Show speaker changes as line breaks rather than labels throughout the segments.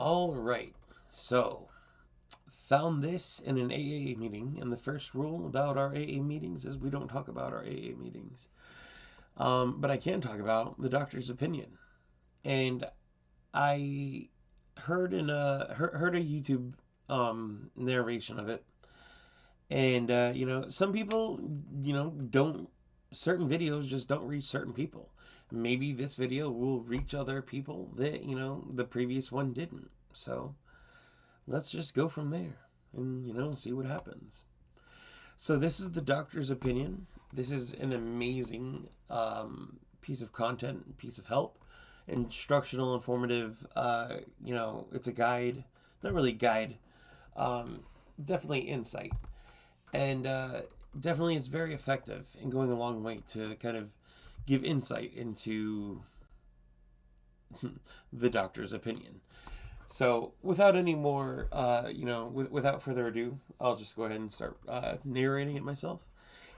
All right. So, found this in an AA meeting, and the first rule about our AA meetings is we don't talk about our AA meetings. But I can talk about the doctor's opinion. And I heard a YouTube narration of it, and some people don't certain videos just don't reach certain people. Maybe this video will reach other people that the previous one didn't. So let's just go from there and see what happens. So this is the doctor's opinion. This is an amazing piece of content, piece of help, instructional, informative. It's a guide, not really guide, definitely insight, and definitely is very effective in going a long way to kind of give insight into the doctor's opinion. So, without any more, without further ado, I'll just go ahead and start narrating it myself.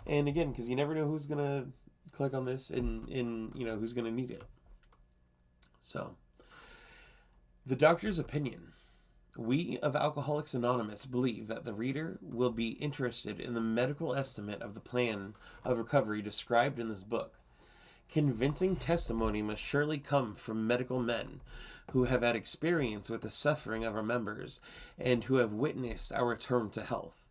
And again, because you never know who's gonna click on this and who's gonna need it. So, the doctor's opinion. We of Alcoholics Anonymous believe that the reader will be interested in the medical estimate of the plan of recovery described in this book. Convincing testimony must surely come from medical men who have had experience with the suffering of our members and who have witnessed our return to health.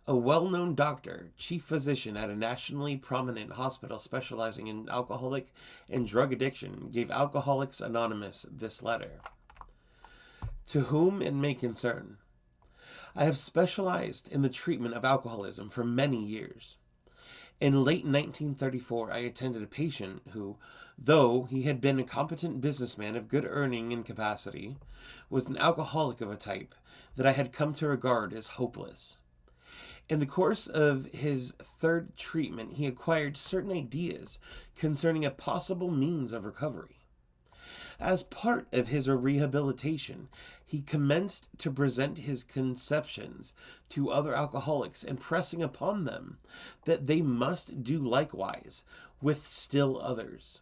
A well-known doctor, chief physician at a nationally prominent hospital specializing in alcoholic and drug addiction, gave Alcoholics Anonymous this letter. To whom it may concern, I have specialized in the treatment of alcoholism for many years. In late 1934, I attended a patient who, though he had been a competent businessman of good earning and capacity, was an alcoholic of a type that I had come to regard as hopeless. In the course of his third treatment, he acquired certain ideas concerning a possible means of recovery. As part of his rehabilitation, he commenced to present his conceptions to other alcoholics, impressing upon them that they must do likewise with still others.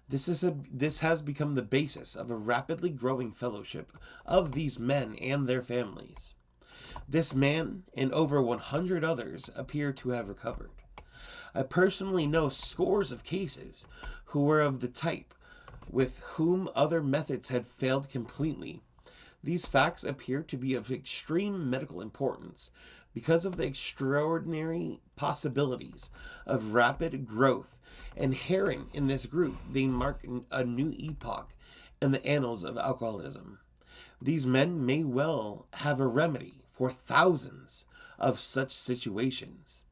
This has become the basis of a rapidly growing fellowship of these men and their families. This man and over 100 others appear to have recovered. I personally know scores of cases who were of the type with whom other methods had failed completely. These facts appear to be of extreme medical importance because of the extraordinary possibilities of rapid growth inherent in this group. They mark a new epoch in the annals of alcoholism. These men may well have a remedy for thousands of such situations.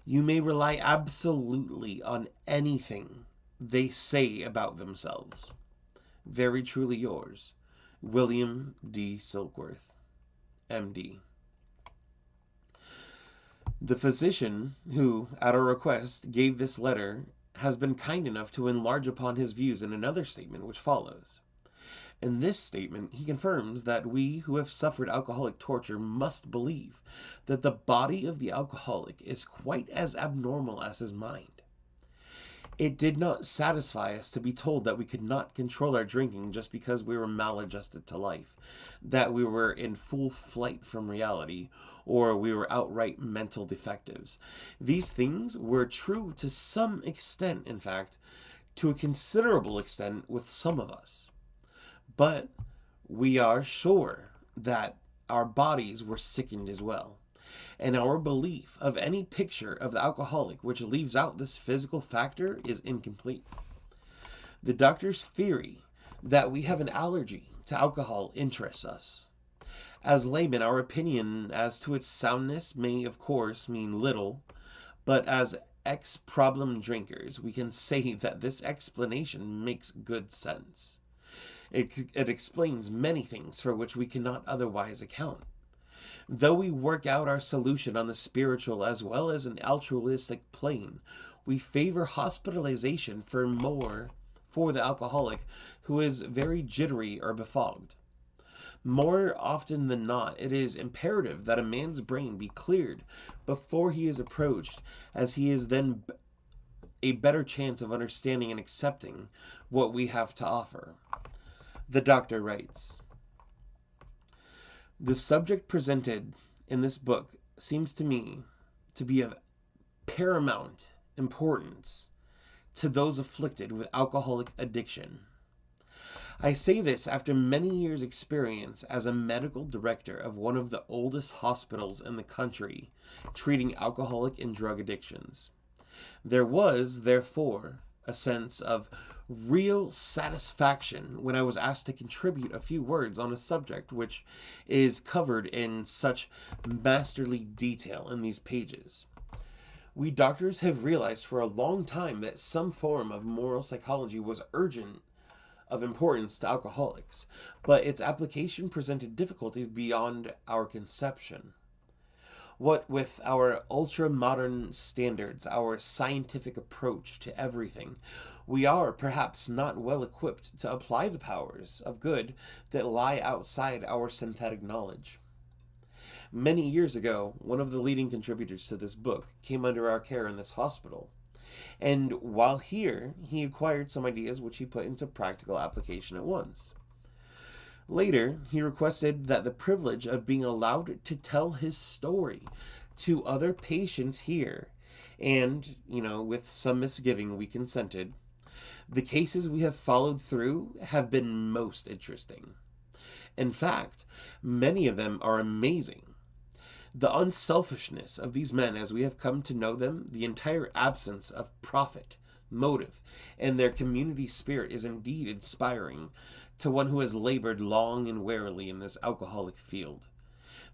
You may rely absolutely on anything they say about themselves. Very truly yours, William D. Silkworth, M.D. The physician who, at our request, gave this letter has been kind enough to enlarge upon his views in another statement which follows. In this statement, he confirms that we who have suffered alcoholic torture must believe that the body of the alcoholic is quite as abnormal as his mind. It did not satisfy us to be told that we could not control our drinking just because we were maladjusted to life, that we were in full flight from reality, or we were outright mental defectives. These things were true to some extent, in fact, to a considerable extent with some of us. But we are sure that our bodies were sickened as well. And our belief of any picture of the alcoholic which leaves out this physical factor is incomplete. The doctor's theory that we have an allergy to alcohol interests us. As laymen, our opinion as to its soundness may, of course, mean little, but as ex-problem drinkers, we can say that this explanation makes good sense. It explains many things for which we cannot otherwise account. Though we work out our solution on the spiritual as well as an altruistic plane, we favor hospitalization for the alcoholic who is very jittery or befogged. More often than not, it is imperative that a man's brain be cleared before he is approached, as he is then a better chance of understanding and accepting what we have to offer. The doctor writes, The subject presented in this book seems to me to be of paramount importance to those afflicted with alcoholic addiction. I say this after many years' experience as a medical director of one of the oldest hospitals in the country treating alcoholic and drug addictions. There was, therefore, a sense of real satisfaction when I was asked to contribute a few words on a subject which is covered in such masterly detail in these pages. We doctors have realized for a long time that some form of moral psychology was urgent of importance to alcoholics, but its application presented difficulties beyond our conception. What with our ultra-modern standards, our scientific approach to everything, we are perhaps not well equipped to apply the powers of good that lie outside our synthetic knowledge. Many years ago, one of the leading contributors to this book came under our care in this hospital. And while here, he acquired some ideas which he put into practical application at once. Later, he requested that the privilege of being allowed to tell his story to other patients here, and, with some misgiving, we consented. The cases we have followed through have been most interesting. In fact, many of them are amazing. The unselfishness of these men as we have come to know them, the entire absence of profit, motive, and their community spirit is indeed inspiring to one who has labored long and wearily in this alcoholic field.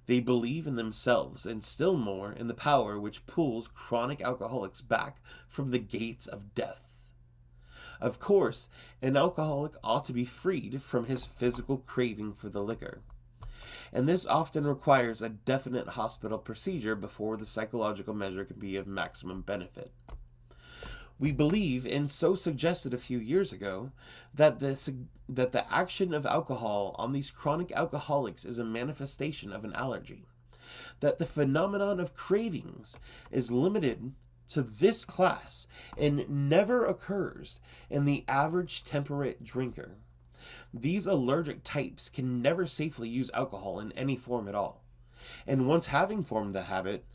They believe in themselves and still more in the power which pulls chronic alcoholics back from the gates of death. Of course, an alcoholic ought to be freed from his physical craving for the liquor, and this often requires a definite hospital procedure before the psychological measure can be of maximum benefit. We believe, and so suggested a few years ago, that the action of alcohol on these chronic alcoholics is a manifestation of an allergy, that the phenomenon of cravings is limited to this class and never occurs in the average temperate drinker. These allergic types can never safely use alcohol in any form at all, and once having formed the habit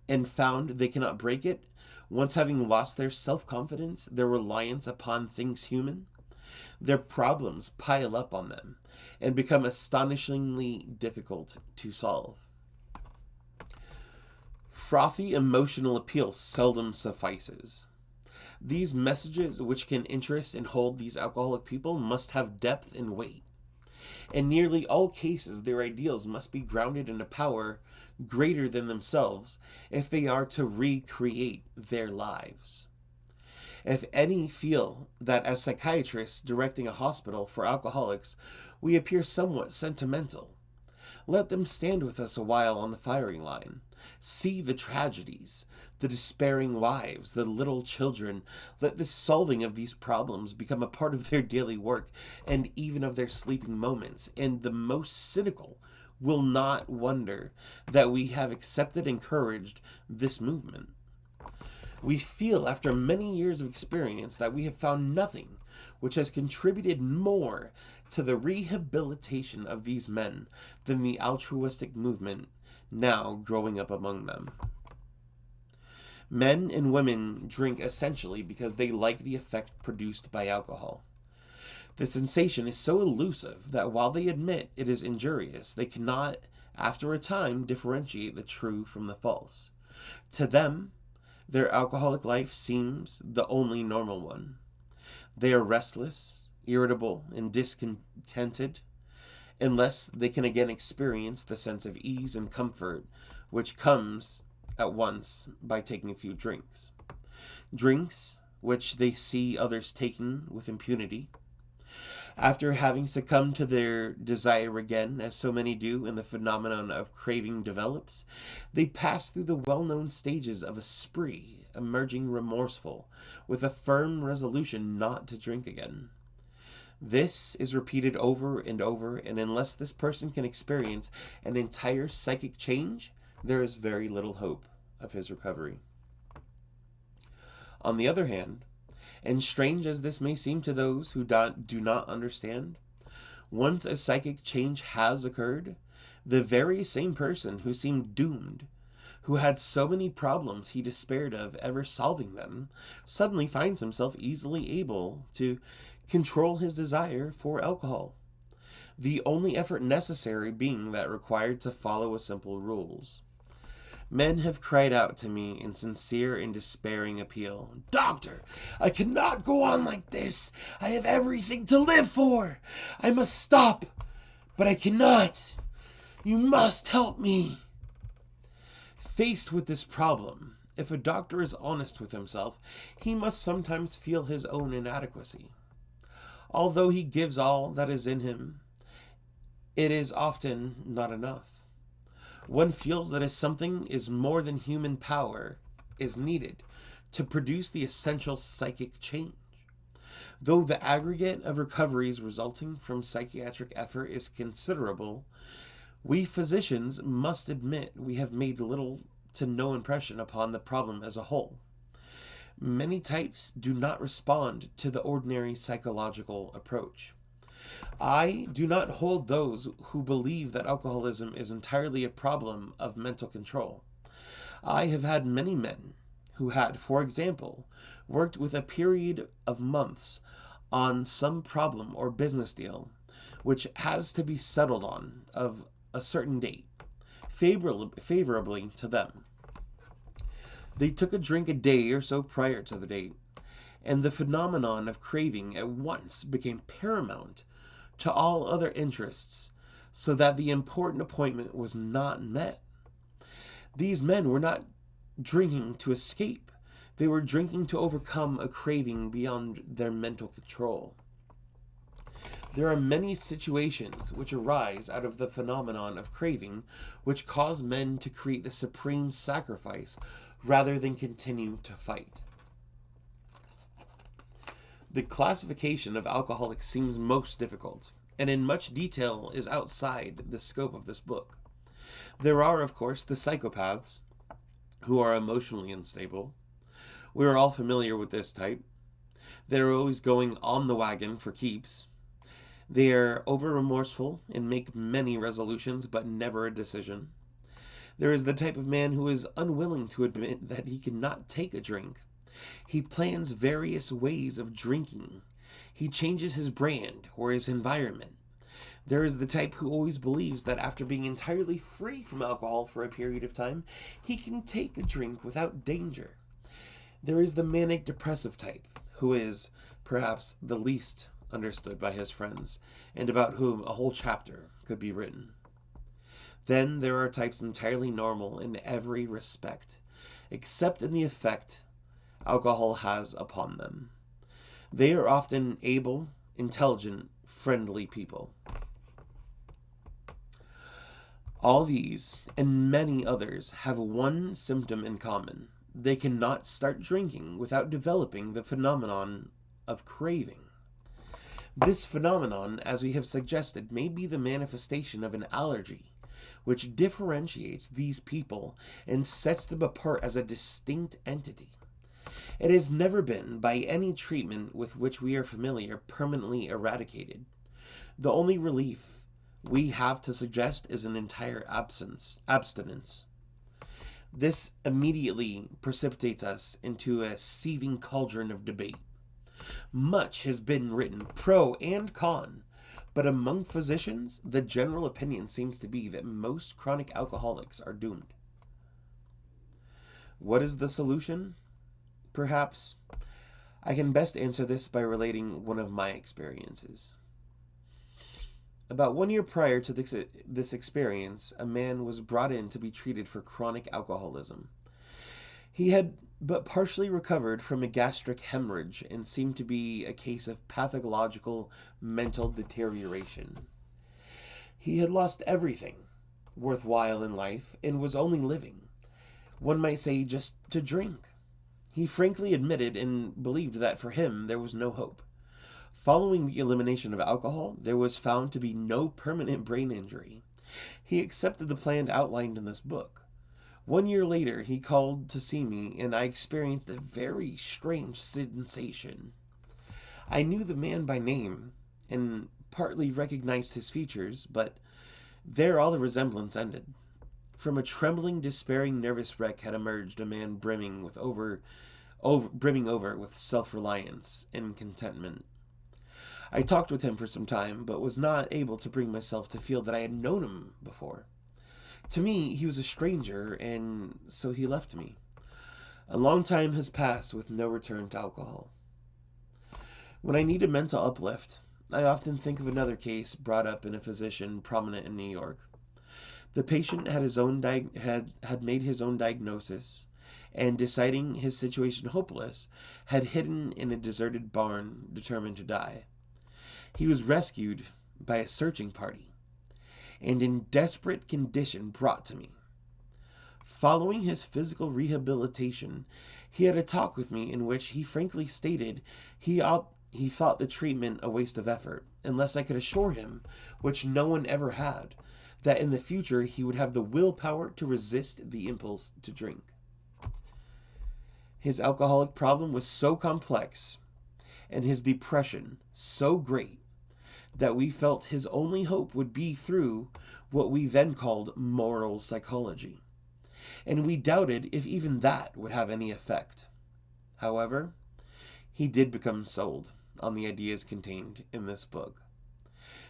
and found they cannot break it, once having lost their self-confidence, their reliance upon things human, their problems pile up on them and become astonishingly difficult to solve. Frothy emotional appeal seldom suffices. These messages which can interest and hold these alcoholic people must have depth and weight. In nearly all cases, their ideals must be grounded in a power greater than themselves if they are to recreate their lives. If any feel that as psychiatrists directing a hospital for alcoholics, we appear somewhat sentimental, let them stand with us a while on the firing line. See the tragedies, the despairing wives, the little children. Let the solving of these problems become a part of their daily work and even of their sleeping moments. And the most cynical will not wonder that we have accepted and encouraged this movement. We feel after many years of experience that we have found nothing which has contributed more to the rehabilitation of these men than the altruistic movement now growing up among them. Men and women drink essentially because they like the effect produced by alcohol. The sensation is so elusive that while they admit it is injurious, they cannot, after a time, differentiate the true from the false. To them, their alcoholic life seems the only normal one. They are restless, irritable, and discontented, unless they can again experience the sense of ease and comfort which comes at once by taking a few drinks. Drinks which they see others taking with impunity. After having succumbed to their desire again, as so many do, and the phenomenon of craving develops, they pass through the well-known stages of a spree, emerging remorseful, with a firm resolution not to drink again. This is repeated over and over, and unless this person can experience an entire psychic change, there is very little hope of his recovery. On the other hand, and strange as this may seem to those who do not understand, once a psychic change has occurred, The very same person who seemed doomed, who had so many problems he despaired of ever solving them, suddenly finds himself easily able to control his desire for alcohol. The only effort necessary being that required to follow a simple rules. Men have cried out to me in sincere and despairing appeal, "Doctor, I cannot go on like this. I have everything to live for. I must stop, but I cannot. You must help me." Faced with this problem, if a doctor is honest with himself, he must sometimes feel his own inadequacy. Although he gives all that is in him, it is often not enough. One feels that something is more than human power is needed to produce the essential psychic change. Though the aggregate of recoveries resulting from psychiatric effort is considerable, we physicians must admit we have made little to no impression upon the problem as a whole. Many types do not respond to the ordinary psychological approach. I do not hold those who believe that alcoholism is entirely a problem of mental control. I have had many men who had, for example, worked with a period of months on some problem or business deal which has to be settled on of a certain date, favorably to them. They took a drink a day or so prior to the date, and the phenomenon of craving at once became paramount to all other interests, so that the important appointment was not met. These men were not drinking to escape. They were drinking to overcome a craving beyond their mental control. There are many situations which arise out of the phenomenon of craving which cause men to create the supreme sacrifice rather than continue to fight. The classification of alcoholics seems most difficult, and in much detail is outside the scope of this book. There are, of course, the psychopaths, who are emotionally unstable. We are all familiar with this type. They're always going on the wagon for keeps. They are over-remorseful and make many resolutions, but never a decision. There is the type of man who is unwilling to admit that he cannot take a drink. He plans various ways of drinking. He changes his brand or his environment. There is the type who always believes that after being entirely free from alcohol for a period of time, he can take a drink without danger. There is the manic depressive type, who is, perhaps, the least understood by his friends, and about whom a whole chapter could be written. Then there are types entirely normal in every respect, except in the effect alcohol has upon them. They are often able, intelligent, friendly people. All these, and many others, have one symptom in common. They cannot start drinking without developing the phenomenon of craving. This phenomenon, as we have suggested, may be the manifestation of an allergy, which differentiates these people and sets them apart as a distinct entity. It has never been, by any treatment with which we are familiar, permanently eradicated. The only relief we have to suggest is an entire abstinence. This immediately precipitates us into a seething cauldron of debate. Much has been written pro and con, but among physicians, the general opinion seems to be that most chronic alcoholics are doomed. What is the solution? Perhaps I can best answer this by relating one of my experiences. About 1 year prior to this experience, a man was brought in to be treated for chronic alcoholism. He had but partially recovered from a gastric hemorrhage and seemed to be a case of pathological mental deterioration. He had lost everything worthwhile in life and was only living, one might say, just to drink. He frankly admitted and believed that for him there was no hope. Following the elimination of alcohol, there was found to be no permanent brain injury. He accepted the plan outlined in this book. 1 year later, he called to see me, and I experienced a very strange sensation. I knew the man by name, and partly recognized his features, but There all the resemblance ended. From a trembling, despairing, nervous wreck had emerged a man brimming over with self-reliance and contentment. I talked with him for some time, but was not able to bring myself to feel that I had known him before. To me, he was a stranger, and so he left me. A long time has passed with no return to alcohol. When I need a mental uplift, I often think of another case brought up in a physician prominent in New York. The patient had made his own diagnosis, and deciding his situation hopeless, had hidden in a deserted barn, determined to die. He was rescued by a searching party, and in desperate condition brought to me. Following his physical rehabilitation, he had a talk with me in which he frankly stated he thought the treatment a waste of effort, unless I could assure him, which no one ever had, that in the future he would have the willpower to resist the impulse to drink. His alcoholic problem was so complex, and his depression so great, that we felt his only hope would be through what we then called moral psychology, and we doubted if even that would have any effect. However, he did become sold on the ideas contained in this book.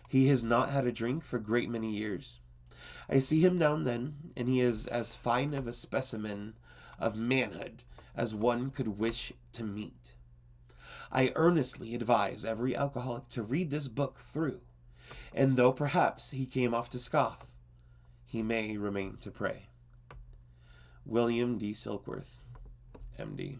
He has not had a drink for a great many years. I see him now and then, and he is as fine of a specimen of manhood as one could wish to meet. I earnestly advise every alcoholic to read this book through, and though perhaps he came off to scoff, he may remain to pray. William D. Silkworth, M.D.